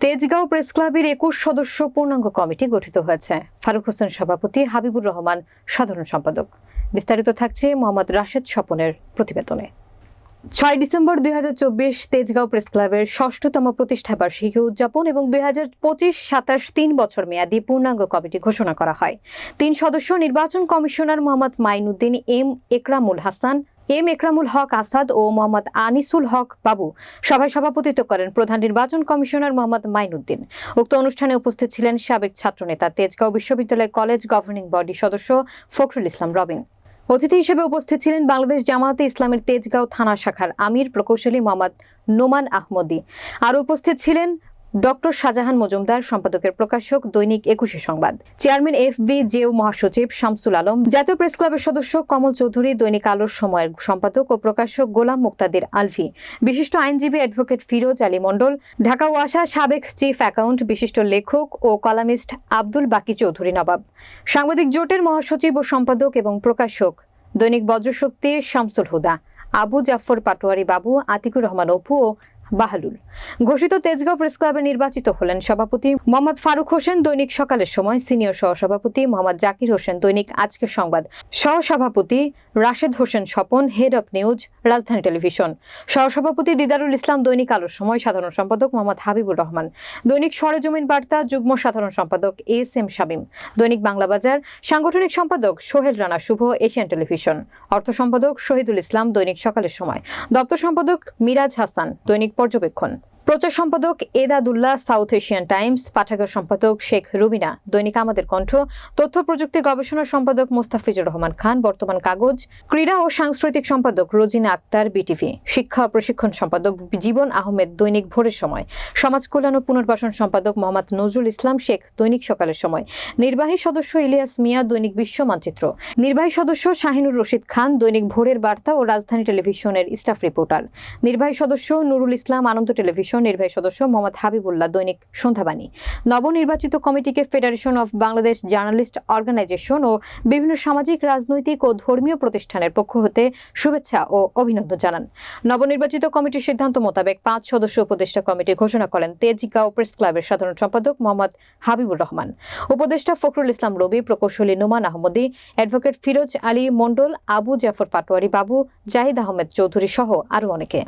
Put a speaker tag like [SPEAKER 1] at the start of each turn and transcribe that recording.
[SPEAKER 1] Tejgaon press ক্লাবের ২১ সদস্য পূর্ণাঙ্গ কমিটি গঠিত হয়েছে। ফারুক হোসেন সভাপতি, হাবিবুর রহমান সাধারণ সম্পাদক। বিস্তারিত থাকছে মোহাম্মদ রাশেদ স্বপনের প্রতিবেদনে। ৬ ডিসেম্বর ২০২৪ তেজগাঁও প্রেস ক্লাবের ৬ষ্ঠতম প্রতিষ্ঠা বার্ষিকী উদযাপন এবং ২০২৫-২৭ ৩ বছর মেয়াদী পূর্ণাঙ্গ কমিটি ঘোষণা করা হয়। ৩ সদস্য নির্বাচন commissioner Mohammad Mainuddin, M Ekramul Hasan, M Ekramul Haque Asad ও মোহাম্মদ আনিসুল হক বাবু সভায় সভাপতিত্ব করেন প্রধান নির্বাচন কমিশনার মোহাম্মদ মাইনুদ্দিন। উক্ত অনুষ্ঠানে উপস্থিত ছিলেন সাবেক ছাত্রনেতা, তেজগাঁও বিশ্ববিদ্যালয় কলেজ গভর্নিং বডি সদস্য ফখরুল ইসলাম রবিন। অতিথি হিসেবে উপস্থিত ছিলেন বাংলাদেশ জামায়াতে ইসলামের তেজগাঁও থানা শাখার আমির প্রকৌশলী মোহাম্মদ নোমান আহমদী। আরও উপস্থিত ছিলেন ডক্টর শাহজাহান মজুমদার, সম্পাদকের প্রকাশক দৈনিক ২১ সংবাদ, চেয়ারম্যান FBJO মহাসচিব শামসুল আলম, জাতীয় প্রেস ক্লাবের সদস্য কমল চৌধুরী, দৈনিক আলোর সময়ের সম্পাদক ও প্রকাশক গোলাম মুক্তাদির আলভি, বিশিষ্ট আইনজীবী অ্যাডভোকেট ফিরোজ আলী মণ্ডল, ঢাকা ওয়াসা সাবেক চিফ অ্যাকাউন্ট, বিশিষ্ট লেখক ও কলামিস্ট আব্দুল বাকি চৌধুরী নবাব, সাংবাদিক জোটের মহাসচিব ও সম্পাদক এবং প্রকাশক দৈনিক বজ্রশক্তির শামসুল হুদা, আবু জাফর পাটোয়ারি বাবু, আতিকুর রহমান অপু ও বাহালুল। ঘোষিত তেজগাঁও প্রেস ক্লাবে নির্বাচিত হলেন সভাপতি মোহাম্মদ ফারুক হোসেন, দৈনিক সকালের সময়, সিনিয়র সহসভাপতি মোহাম্মদ জাকির হোসেন, দৈনিক আজকের সংবাদ, সহসভাপতি Rashed Hossain Swapan, head of news, রাজধানী টেলিভিশন, সহসভাপতি দিদারুল ইসলাম, দৈনিক আলোর সময়, সাধারণ সম্পাদক মোহাম্মদ হাবিবুর রহমান, দৈনিক সরেজমিন বার্তা, যুগ্ম সাধারণ সম্পাদক SM শামীম, দৈনিক বাংলা বাজার, সাংগঠনিক সম্পাদক সোহেল রানা শুভ, এশিয়ান টেলিভিশন, অর্থ সম্পাদক শহীদুল ইসলাম, দৈনিক সকালের সময়, দপ্তর সম্পাদক মিরাজ হাসান, দৈনিক পর্যবেক্ষণ, প্রচার সম্পাদক এদাদুল্লাহ, সাউথ এশিয়ান টাইমস, পাঠাগার সম্পাদক শেখ রুবিনা, দৈনিক আমাদের কণ্ঠ, তথ্য প্রযুক্তি গবেষণা সম্পাদক মোস্তাফিজুর রহমান খান, বর্তমান কাগজ, ক্রীড়া ও সাংস্কৃতিক সম্পাদক রোজিনা আক্তার, BTV, শিক্ষা ও প্রশিক্ষণ সম্পাদক জীবন আহমেদ, দৈনিক ভোরের সময়, সমাজ কল্যাণ ও পুনর্বাসন সম্পাদক মোহাম্মদ নজরুল ইসলাম শেখ, দৈনিক সকালের সময়, নির্বাহী সদস্য ইলিয়াস মিয়া, দৈনিক বিশ্ব মানচিত্র, নির্বাহী সদস্য শাহিনুর রশিদ খান, দৈনিক ভোরের বার্তা ও রাজধানী টেলিভিশনের স্টাফ রিপোর্টার, নির্বাহী সদস্য নুরুল ইসলাম, আনন্দ টেলিভিশন, নির্বাহী সদস্য মোহাম্মদ হাবিবুল্লাহ, দৈনিক সন্ধ্যাবাণী। নবনির্বাচিত কমিটিকে federation of Bangladesh journalist organisation ও বিভিন্ন সামাজিক, রাজনৈতিক ও ধর্মীয় প্রতিষ্ঠানের পক্ষ হতে শুভেচ্ছা ও অভিনন্দন জানান। নবনির্বাচিত কমিটির সিদ্ধান্ত মোতাবেক 5 সদস্য উপদেষ্টা কমিটি ঘোষণা করেন তেজগাঁও প্রেস ক্লাবের সাধারণ সম্পাদক মোহাম্মদ হাবিবুর রহমান, উপদেষ্টা ফখরুল ইসলাম রবি, প্রকৌশলী নোমান আহমদী, অ্যাডভোকেট ফিরোজ আলী মণ্ডল, আবু জাফর পাটোয়ারি বাবু, জাহিদ আহমেদ চৌধুরী সহ আরও অনেকে।